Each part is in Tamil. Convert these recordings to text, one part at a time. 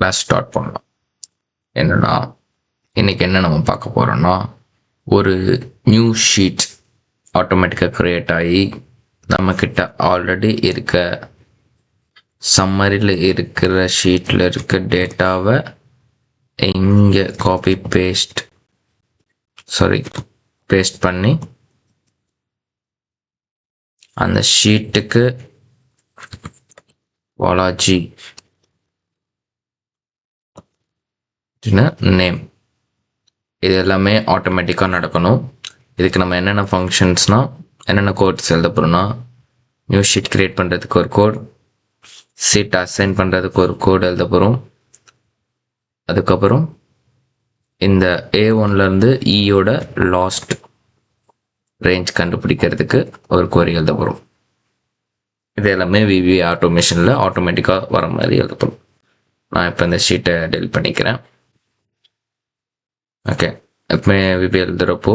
கிளாஸ் ஸ்டார்ட் பண்ணலாம். என்னன்னா இன்னைக்கு என்ன நம்ம பார்க்க போறோம்னா, ஒரு நியூ ஷீட் ஆட்டோமேட்டிக்காக க்ரியேட் ஆகி நம்மக்கிட்ட ஆல்ரெடி இருக்க சம்மரியில் இருக்கிற ஷீட்டில் இருக்க டேட்டாவை இங்கே பேஸ்ட் பண்ணி அந்த ஷீட்டுக்கு பாலாஜி நேம் இது எல்லாமே ஆட்டோமேட்டிக்காக நடக்கணும். இதுக்கு நம்ம என்னென்ன ஃபங்க்ஷன்ஸ்னால் என்னென்ன கோட்ஸ் எழுத போகிறோம்னா, நியூ ஷீட் க்ரியேட் பண்ணுறதுக்கு ஒரு கோட், ஷீட் அசைன் பண்ணுறதுக்கு ஒரு கோட் எழுத போகிறோம். அதுக்கப்புறம் இந்த A1லேருந்து ஈயோட லாஸ்ட் ரேஞ்ச் கண்டுபிடிக்கிறதுக்கு ஒரு கோரி எழுத போகிறோம். இது எல்லாமே விவி ஆட்டோமேஷனில் ஆட்டோமேட்டிக்காக வர மாதிரி எழுத போகிறோம். நான் இப்போ இந்த ஷீட்டை டெலிட் பண்ணிக்கிறேன். ஓகே, எப்பவுமே விபி எழுதுகிறப்போ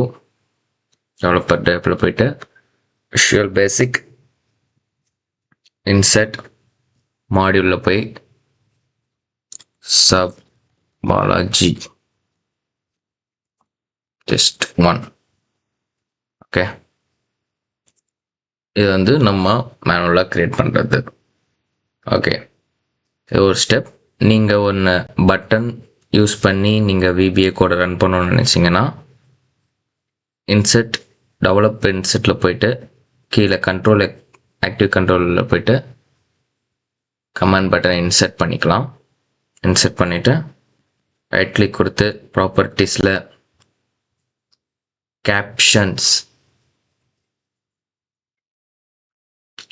டெவலப்பர் டேப்பில் போயிட்டு விஷுவல் பேசிக் இன்செர்ட் மாடியூலில் போய் சப் பாலாஜி just 1. ஓகே, இது வந்து நம்ம மேனுவலாக க்ரியேட் பண்ணுறது. ஓகே, ஒரு ஸ்டெப். நீங்கள் ஒன்று பட்டன் யூஸ் பண்ணி நீங்கள் விபிஏ கோடை ரன் பண்ணணும்னு நினச்சிங்கன்னா, இன்செர்ட் டெவலப் இன்செர்ட்டில் போயிட்டு கீழே ஆக்டிவ் கண்ட்ரோலில் போயிட்டு கமாண்ட் பட்டனை இன்செர்ட் பண்ணிக்கலாம். இன்செர்ட் பண்ணிவிட்டு ரைட் கிளிக் கொடுத்து ப்ராப்பர்ட்டிஸில்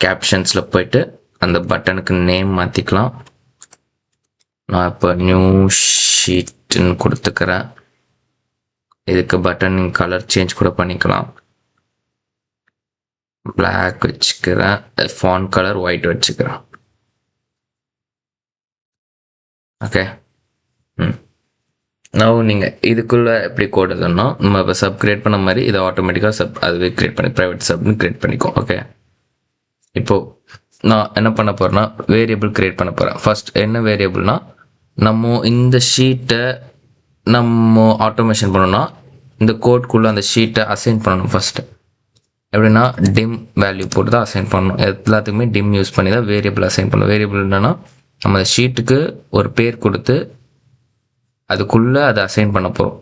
கேப்ஷன்ஸில் போயிட்டு அந்த பட்டனுக்கு நேம் மாற்றிக்கலாம். நான் இப்போ நியூ ஷீட்னு கொடுத்துக்கிறேன். இதுக்கு பட்டன் கலர் சேஞ்ச் கூட பண்ணிக்கலாம். பிளாக் வச்சுக்கிறேன், ஃபாண்ட் கலர் ஒயிட் வச்சுக்கிறேன். ஓகே, நான் நீங்கள் இதுக்குள்ளே எப்படி கோட் எழுதணும்னா, நம்ம இப்போ சப் கிரியேட் பண்ண மாதிரி இதை ஆட்டோமேட்டிக்காக அதுவே கிரியேட் பண்ணி ப்ரைவேட் சப்னு கிரியேட் பண்ணிக்கும். ஓகே, இப்போது நான் என்ன பண்ண போகிறேன்னா, வேரியபிள் கிரியேட் பண்ண போகிறேன். ஃபர்ஸ்ட் என்ன வேரியபிள்னா, நம்ம இந்த ஷீட்டை நம்ம ஆட்டோமேஷன் பண்ணணும்னா இந்த கோட்குள்ளே அந்த ஷீட்டை அசைன் பண்ணணும். ஃபஸ்ட்டு எப்படின்னா டிம் வேல்யூ போட்டு தான் அசைன் பண்ணணும். எல்லாத்துக்குமே டிம் யூஸ் பண்ணி தான் வேரியபிள் அசைன் பண்ணணும். வேரியபிள் என்னன்னா, நம்ம அந்த ஷீட்டுக்கு ஒரு பேர் கொடுத்து அதுக்குள்ளே அதை அசைன் பண்ண போகிறோம்.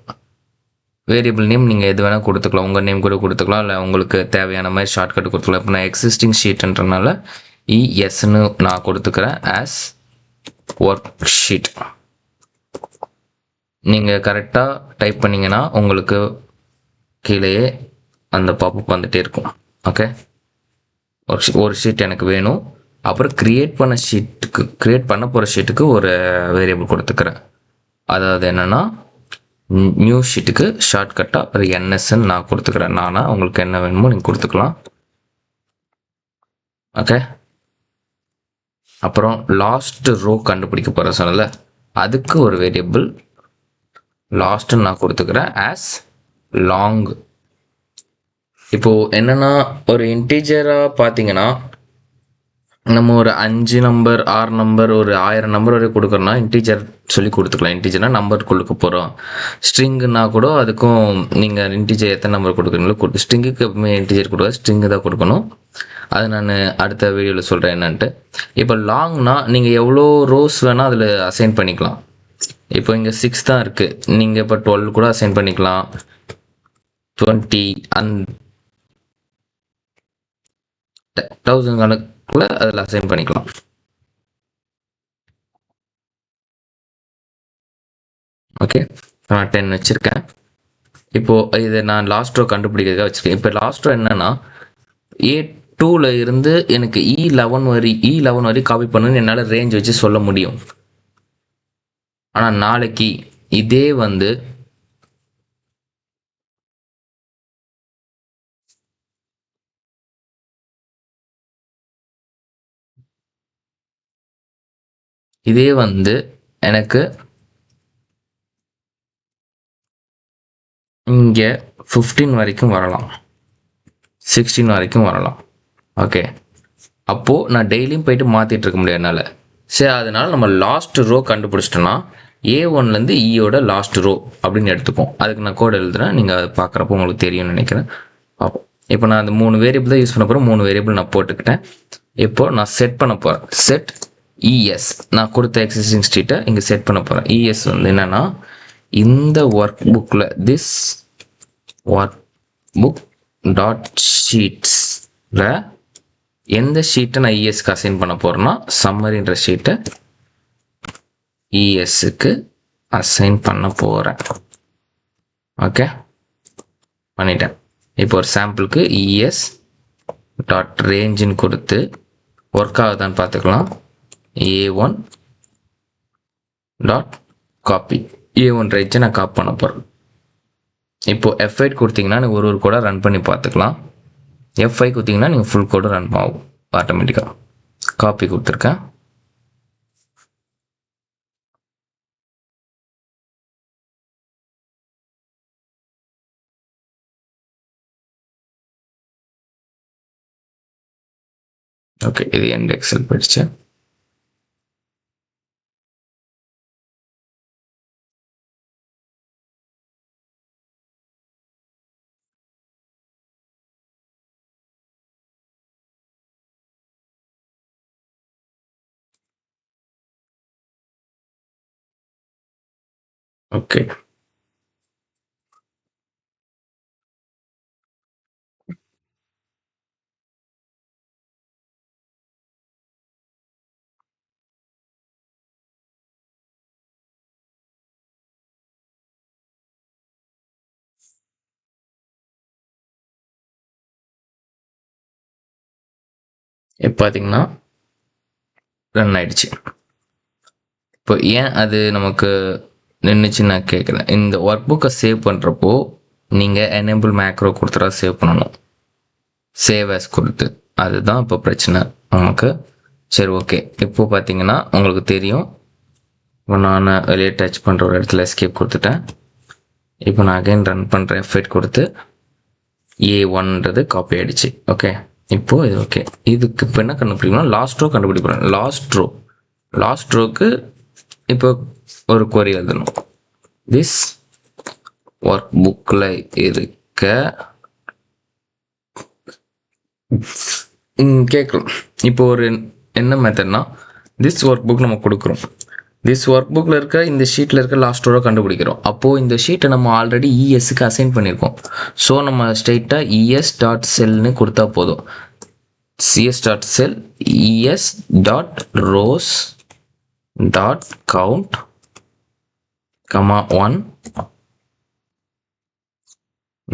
வேரியபிள் நேம் நீங்கள் எது வேணால் கொடுத்துக்கலாம், உங்கள் நேம் கூட கொடுத்துக்கலாம், இல்லை உங்களுக்கு தேவையான மாதிரி ஷார்ட்கட் கொடுத்துக்கலாம். இப்போ நான் எக்ஸிஸ்டிங் ஷீட்ன்றனால இஎஸ்ன்னு நான் கொடுத்துக்கிறேன் ஆஸ் ஒர்க் ஷீட். நீங்கள் கரெக்டாக டைப் பண்ணிங்கன்னா உங்களுக்கு கீழேயே அந்த பாப்பப் வந்துகிட்டே இருக்கும். ஓகே, ஒரு ஷீட் எனக்கு வேணும். அப்புறம் க்ரியேட் பண்ண போகிற ஷீட்டுக்கு ஒரு வேரியபிள் கொடுத்துக்கிறேன். அதாவது என்னென்னா, நியூ ஷீட்டுக்கு ஷார்ட்கட்டாக ஒரு என்எஸ்ன்னு நான் கொடுத்துக்கிறேன். உங்களுக்கு என்ன வேணுமோ நீங்கள் கொடுத்துக்கலாம். ஓகே, அப்புறம் லாஸ்ட் ரோ கண்டுபிடிக்க போகிற சொன்னல, அதுக்கு ஒரு வேரியபிள் லாஸ்ட்ன்னு நான் கொடுத்துக்கிறேன் ஆஸ் லாங். இப்போது என்னென்னா, ஒரு இன்டீஜராக பார்த்தீங்கன்னா நம்ம ஒரு 5 நம்பர் 6 நம்பர் ஒரு 1000 நம்பர் வரை கொடுக்குறோன்னா இன்டீஜர் சொல்லி கொடுத்துக்கலாம். இன்டீஜர்னா நம்பர் கொடுக்க போகிறோம். ஸ்ட்ரிங்குன்னா கூட அதுக்கும் நீங்கள் இன்டீஜர் எத்தனை நம்பர் கொடுக்குறீங்களோ ஸ்ட்ரிங்குக்கு எப்பவுமே இன்டீஜர் கொடுக்க ஸ்ட்ரிங்கு தான் கொடுக்கணும். அது நான் அடுத்த வீடியோவில் சொல்கிறேன் என்னன்ட்டு. இப்போ லாங்னா நீங்கள் எவ்வளோ ரோஸ் வேணால் அதில் அசைன் பண்ணிக்கலாம். இப்போ இங்கே 6 தான் இருக்குது, நீங்கள் இப்போ 12 கூட அசைன் பண்ணிக்கலாம், 20 1000 கணக்குள்ள அதில் அசைன் பண்ணிக்கலாம். ஓகே, நான் 10 வச்சுருக்கேன். இப்போது இதை நான் லாஸ்ட் ரோ கண்டுபிடிக்கிறதுக்காக வச்சுருக்கேன். இப்போ லாஸ்ட் ரோ என்னென்னா, A2ல இருந்து எனக்கு E11 வரை காப்பி பண்ணுன்னு என்னால் ரேஞ்ச் வச்சு சொல்ல முடியும். ஆனால் நாளைக்கு இதே வந்து எனக்கு இங்கே 15 வரைக்கும் வரலாம், 16 வரைக்கும் வரலாம். ஓகே, அப்போது நான் டெய்லியும் போயிட்டு மாற்றிட்டு இருக்க முடியும். என்னால் சரி, அதனால நம்ம லாஸ்ட் ரோ கண்டுபிடிச்சிட்டோம்னா A1லேருந்து ஈயோட லாஸ்ட் ரோ அப்படின்னு எடுத்துப்போம். அதுக்கு நான் கோட் எழுதுறேன், நீங்கள் அதை பார்க்குறப்போ உங்களுக்கு தெரியும்னு நினைக்கிறேன். பார்ப்போம். இப்போ நான் அந்த 3 வேரியபிள் தான் யூஸ் பண்ண போகிறேன். 3 வேரியபிள் நான் போட்டுக்கிட்டேன். இப்போ நான் செட் பண்ண போகிறேன். செட் ES, நான் கொடுத்த எக்ஸிஸ்டிங் ஸ்ட்ரீட்டை இங்கே செட் பண்ண போகிறேன். ES வந்து என்னென்னா, இந்த ஒர்க் புக்கில் திஸ் ஒர்க் புக் டாட் ஷீட்ஸில் எந்த ஷீட்டை நான் இஎஸ்க்கு அசைன் பண்ண போகிறேன்னா, சம்மரின்ற ஷீட்டை இஎஸ்க்கு அசைன் பண்ண போகிறேன். ஓகே, பண்ணிட்டேன். இப்போ ஒரு சாம்பிளுக்கு இஎஸ் டாட் ரேஞ்சுன்னு கொடுத்து ஒர்க் ஆகுதான்னு பார்த்துக்கலாம். A1 டாட் காப்பி, A1 ரேஞ்சை நான் காப்பி பண்ண போகிறேன். இப்போ F8 கொடுத்தீங்கன்னா நீங்கள் ஒரு கோடை ரன் பண்ணி பார்த்துக்கலாம். F5 கொடுத்தீங்கன்னா நீங்கள் ஃபுல் கோடு ரன் ஆகும் ஆட்டோமேட்டிக்காக. காப்பி கொடுத்துருக்கேன். ஓகே, இது எண்ட் எக்ஸல் போயிடுச்சு. ஓகே, இப்போ பார்த்தீங்கன்னா ரன் ஆயிடுச்சு. இப்போ ஏன் அது நமக்கு நின்றுச்சுன்னு நான் கேட்குறேன். இந்த ஒர்க் புக்கை சேவ் பண்ணுறப்போ நீங்கள் எனேபிள் மேக்ரோ கொடுத்துட்டா சேவ் பண்ணணும், சேவ் ஆஸ் கொடுத்து. அதுதான் இப்போ பிரச்சனை நமக்கு. சரி, ஓகே. இப்போ பார்த்தீங்கன்னா உங்களுக்கு தெரியும், இப்போ நான் வெளியே டச் பண்ணுற ஒரு இடத்துல எஸ்கேப் கொடுத்துட்டேன். இப்போ நான் அகைன் ரன் பண்ணுறேன். F8 கொடுத்து A1ன்றது காப்பி ஆகிடுச்சு. ஓகே, இப்போது இது ஓகே. இதுக்கு இப்போ என்ன கண்டுபிடிக்கணும், லாஸ்ட் ரோ கண்டுபிடிக்கிறோம். லாஸ்ட் ரோக்கு இப்போ ஒரு கொரி எழுதணும். திஸ் ஒர்க் புக்கில் இருக்க கேட்கலாம். இப்போ ஒரு என்ன மெத்தட்னா, திஸ் ஒர்க் புக் நம்ம கொடுக்குறோம். திஸ் ஒர்க் புக்கில் இருக்க இந்த ஷீட்டில் இருக்க லாஸ்ட் ரோ கண்டுபிடிக்கிறோம். அப்போது இந்த ஷீட்டை நம்ம ஆல்ரெடி இஎஸ்க்கு அசைன் பண்ணியிருக்கோம். ஸோ நம்ம ஸ்ட்ரெயிட்டாக இஎஸ் டாட் செல்னு கொடுத்தா போதும். CS dot cell ES dot rows dot count comma 1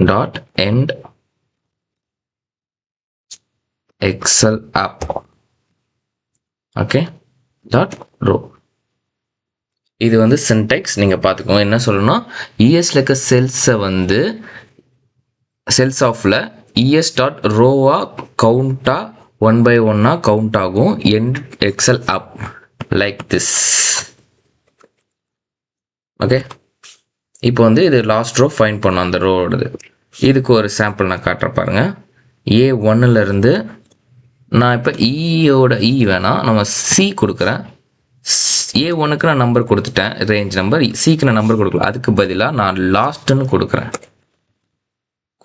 dot end Excel up. Okay, dot row. இது வந்து சின்டெக்ஸ் நீங்கள் பார்த்துக்கோங்க. என்ன சொல்லணும்னா, இஎஸ்ல இருக்க செல்ஸை வந்து செல்ஸ் ஆஃபில் இஎஸ் டாட் ரோவா கவுண்டா 1 by 1 கவுண்ட் ஆகும். End Excel app like this. Okay, இப்போ வந்து இது லாஸ்ட் ரோ ஃபைண்ட் பண்ணோம் அந்த ரோவோடது. இதுக்கு ஒரு சாம்பிள் நான் காட்டுற பாருங்க. A1லேருந்து நான் இப்போ ஈயோட வேணாம், நம்ம சி கொடுக்குறேன். A1க்கு நான் நம்பர் கொடுத்துட்டேன், ரேஞ்ச் நம்பர். சிக்கு நான் நம்பர் கொடுக்கல, அதுக்கு பதிலாக நான் லாஸ்ட்டுன்னு கொடுக்குறேன்.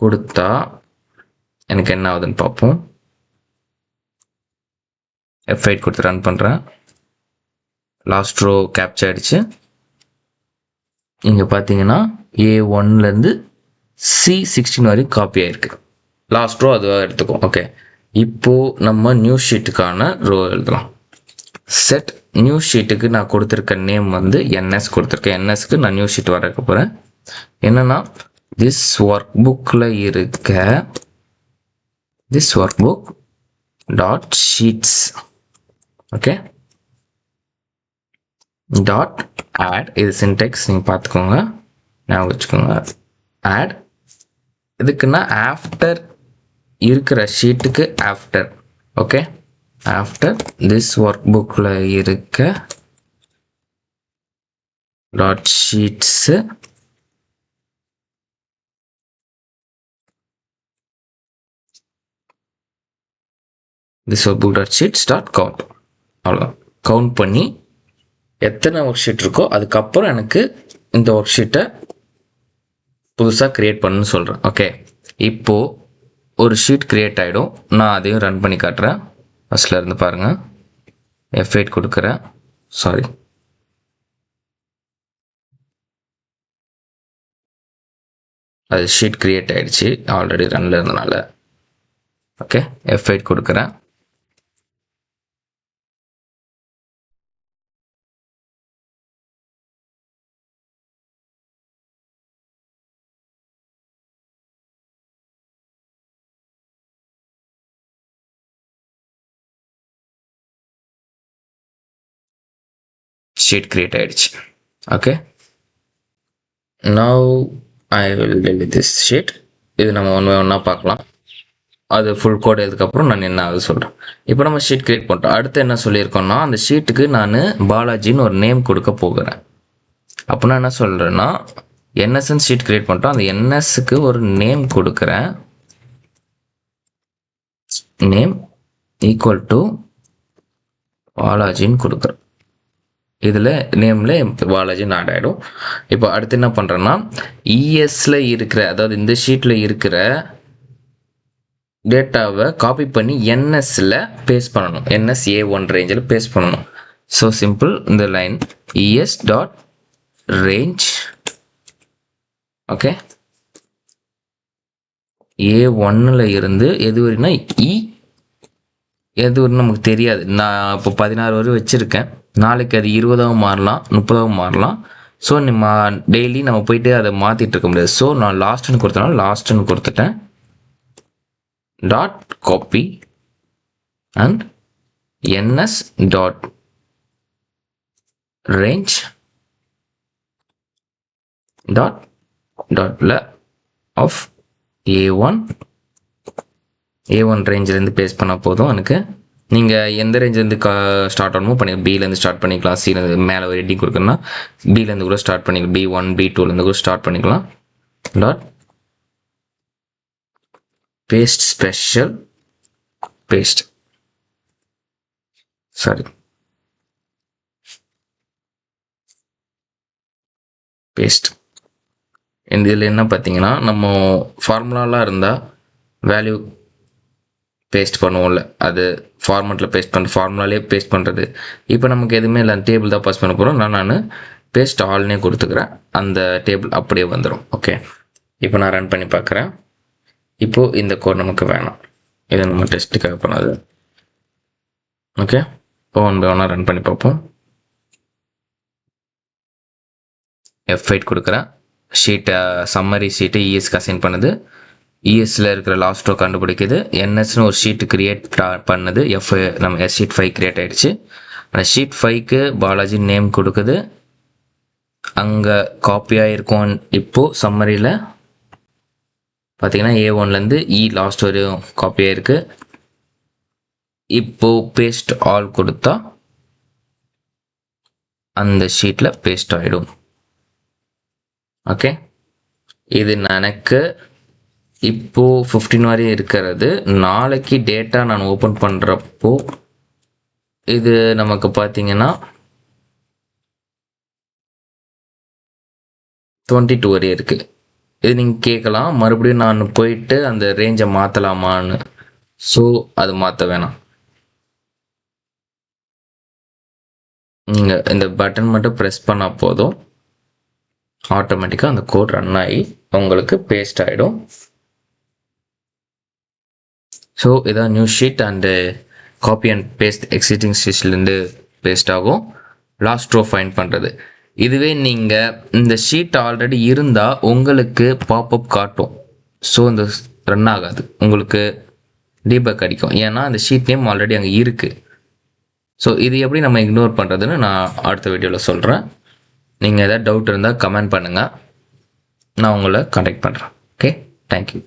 கொடுத்தா எனக்கு என்ன ஆகுதுன்னு பார்ப்போம். F8 கொடுத்து ரன் பண்ணுறேன். லாஸ்ட் ரோ கேப்சர் ஆகிடுச்சு. இங்கே பார்த்தீங்கன்னா A1லேருந்து C16 வரைக்கும் காப்பி ஆகிருக்கு. லாஸ்ட் ரோ அதுவாக எடுத்துக்கும். ஓகே, இப்போது நம்ம நியூ ஷீட்டுக்கான ரோ எழுதலாம். செட் நியூ ஷீட்டுக்கு நான் கொடுத்துருக்க நேம் வந்து NS கொடுத்துருக்கேன். NSக்கு நான் நியூ ஷீட் வர போகிறேன். என்னென்னா, திஸ் ஒர்க் புக்கில் இருக்க this work book dot sheets. Okay, dot add. இது சின்டெக்ஸ் நீங்கள் பார்த்துக்கோங்க, ஞாபகம் வச்சுக்கோங்க. ஆட் இதுக்குன்னா ஆஃப்டர் இருக்கிற ஷீட்டுக்கு after. Okay, after this work புக்கில் இருக்க dot sheets this work book dot sheets dot count. அவ்வளோதான். கவுண்ட் பண்ணி எத்தனை ஒர்க் ஷீட் இருக்கோ அதுக்கப்புறம் எனக்கு இந்த ஒர்க் ஷீட்டை புதுசாக க்ரியேட் பண்ணுன்னு சொல்கிறேன். ஓகே, இப்போது ஒரு ஷீட் க்ரியேட் ஆகிடும். நான் அதையும் ரன் பண்ணி காட்டுறேன். ஃபஸ்ட்டில் இருந்து பாருங்கள். F8 கொடுக்குறேன். சாரி, அது ஷீட் க்ரியேட் ஆகிடுச்சு ஆல்ரெடி ரன்னில் இருந்தனால. ஓகே, F8 கொடுக்குறேன். ஷீட் கிரியேட் ஆயிடுச்சு. Okay, now I will delete this sheet. இது நம்ம ஒன்றா பார்க்கலாம். அது ஃபுல் கோட் எழுதுக்கப்புறம் நான் என்ன ஆகுது சொல்கிறேன். இப்போ நம்ம ஷீட் கிரியேட் பண்ணிட்டோம். அடுத்து என்ன சொல்லியிருக்கோம்னா, அந்த ஷீட்டுக்கு நான் பாலாஜின்னு ஒரு நேம் கொடுக்க போகிறேன். அப்போ நான் என்ன சொல்கிறேன்னா, என்எஸ்ன்னு ஷீட் கிரியேட் பண்ணிட்டோம். அந்த என்எஸ்க்கு ஒரு நேம் கொடுக்குறேன். நேம் ஈக்குவல் டு பாலாஜின்னு கொடுக்குறேன். இதில் நேமில் பாலாஜின்னு ஆட் ஆகிடும். இப்போ அடுத்து என்ன பண்ணுறேன்னா, இஎஸ்ல இருக்கிற, அதாவது இந்த ஷீட்டில் இருக்கிற டேட்டாவை காப்பி பண்ணி என்எஸ்ல பேஸ்ட் பண்ணணும். NSA1 ரேஞ்சில் பேஸ்ட் பண்ணணும். ஸோ சிம்பிள், இந்த line ES dot range, okay, A1ல் இருந்து எது வரைனா எது வரைக்கும் நமக்கு தெரியாது. நான் இப்போ 16 வரை வச்சுருக்கேன். நாளைக்கு அது 20ஆகவும் மாறலாம், 30ஆகவும் மாறலாம். ஸோ நம்ம டெய்லி நம்ம போயிட்டு அதை மாற்றிட்டு இருக்க முடியாது. ஸோ நான் லாஸ்ட்டுன்னு கொடுத்தனால லாஸ்ட்டுன்னு கொடுத்துட்டேன். Dot copy and NS dot range டாட்ல ஆஃப் A1 ரேஞ்சிலேருந்து பேஸ்ட் பண்ணால் போதும். எனக்கு நீங்கள் எந்த ரேஞ்சிலேருந்து ஸ்டார்ட் ஆகணுமோ பண்ணிக்கலாம். பிலேருந்து ஸ்டார்ட் பண்ணிக்கலாம். சிலேருந்து மேலே ஒரு ஹெட்டிங் கொடுக்கணும்னா பிலேருந்து கூட ஸ்டார்ட் பண்ணிக்கலாம். B1 B2லேருந்து கூட ஸ்டார்ட் பண்ணிக்கலாம். Dot paste special paste, sorry, paste. இதில் என்ன பார்த்தீங்கன்னா, நம்ம ஃபார்முலாலாம் இருந்தால் வேல்யூ பேஸ்ட் பண்ணுவோம்ல, அது ஃபார்மெட்டில் பேஸ்ட் பண்ணுற, ஃபார்முலாலே பேஸ்ட் பண்ணுறது. இப்போ நமக்கு எதுவுமே இல்லை, அந்த டேபிள் தான் பாஸ் பண்ண போகிறோம். நான் பேஸ்ட் ஆல்னே கொடுத்துக்கிறேன். அந்த டேபிள் அப்படியே வந்துடும். ஓகே, இப்போ நான் ரன் பண்ணி பார்க்குறேன். இப்போது இந்த கோட் நமக்கு வேணாம், இதை நம்ம டெஸ்ட்டுக்காக பண்ணது. ஓகே, இப்போ ஒன் பை ஒன்னாக ரன் பண்ணி பார்ப்போம். F8 கொடுக்குறேன். ஷீட்டை சம்மரி ஷீட்டை ESக்கு அசைன் பண்ணுது. ESல இருக்கிற லாஸ்ட் ரோ கண்டுபிடிக்குது. NSன்னு ஒரு ஷீட்டு கிரியேட் பண்ணுது. நம்ம ஷீட் 5 கிரியேட் ஆகிடுச்சு. அந்த ஷீட் 5க்கு பாலாஜி நேம் கொடுக்குது. அங்கே காப்பியாக இருக்கும். இப்போது சம்மரியில் பார்த்தீங்கன்னா A1லேருந்து லாஸ்ட் வரையும் காப்பியாக இருக்குது. இப்போது பேஸ்ட் ஆல் கொடுத்தா அந்த ஷீட்டில் பேஸ்ட் ஆகிடும். ஓகே, இது எனக்கு இப்போது 15 வரையும் இருக்கிறது. நாளைக்கு டேட்டா நான் ஓப்பன் பண்ணுறப்போ இது நமக்கு பார்த்தீங்கன்னா 22 வரையும் இருக்குது. இது நீங்கள் கேட்கலாம், மறுபடியும் நான் போயிட்டு அந்த ரேஞ்சை மாற்றலாமான்னு. ஸோ அது மாற்ற வேணாம். நீங்கள் இந்த பட்டன் மட்டும் ப்ரெஸ் பண்ணால் போதும், ஆட்டோமேட்டிக்காக அந்த கோட் ரன் ஆகி உங்களுக்கு பேஸ்ட் ஆகிடும். ஸோ இதான் new sheet and copy and paste existing ஷீட்லேருந்து பேஸ்ட் ஆகும். லாஸ்ட் ரோ ஃபைண்ட் பண்ணுறது. இதுவே நீங்கள் இந்த ஷீட் ஆல்ரெடி இருந்தால் உங்களுக்கு பாப்அப் காட்டும். ஸோ இந்த ரன் ஆகாது, உங்களுக்கு டீபக் அடிக்கும். ஏன்னா அந்த ஷீட் நேம் ஆல்ரெடி அங்கே இருக்குது. ஸோ இது எப்படி நம்ம இக்னோர் பண்ணுறதுன்னு நான் அடுத்த வீடியோவில் சொல்கிறேன். நீங்கள் எதாவது டவுட் இருந்தால் கமெண்ட் பண்ணுங்கள், நான் உங்களை கான்டாக்ட் பண்ணுறேன். Okay, thank you.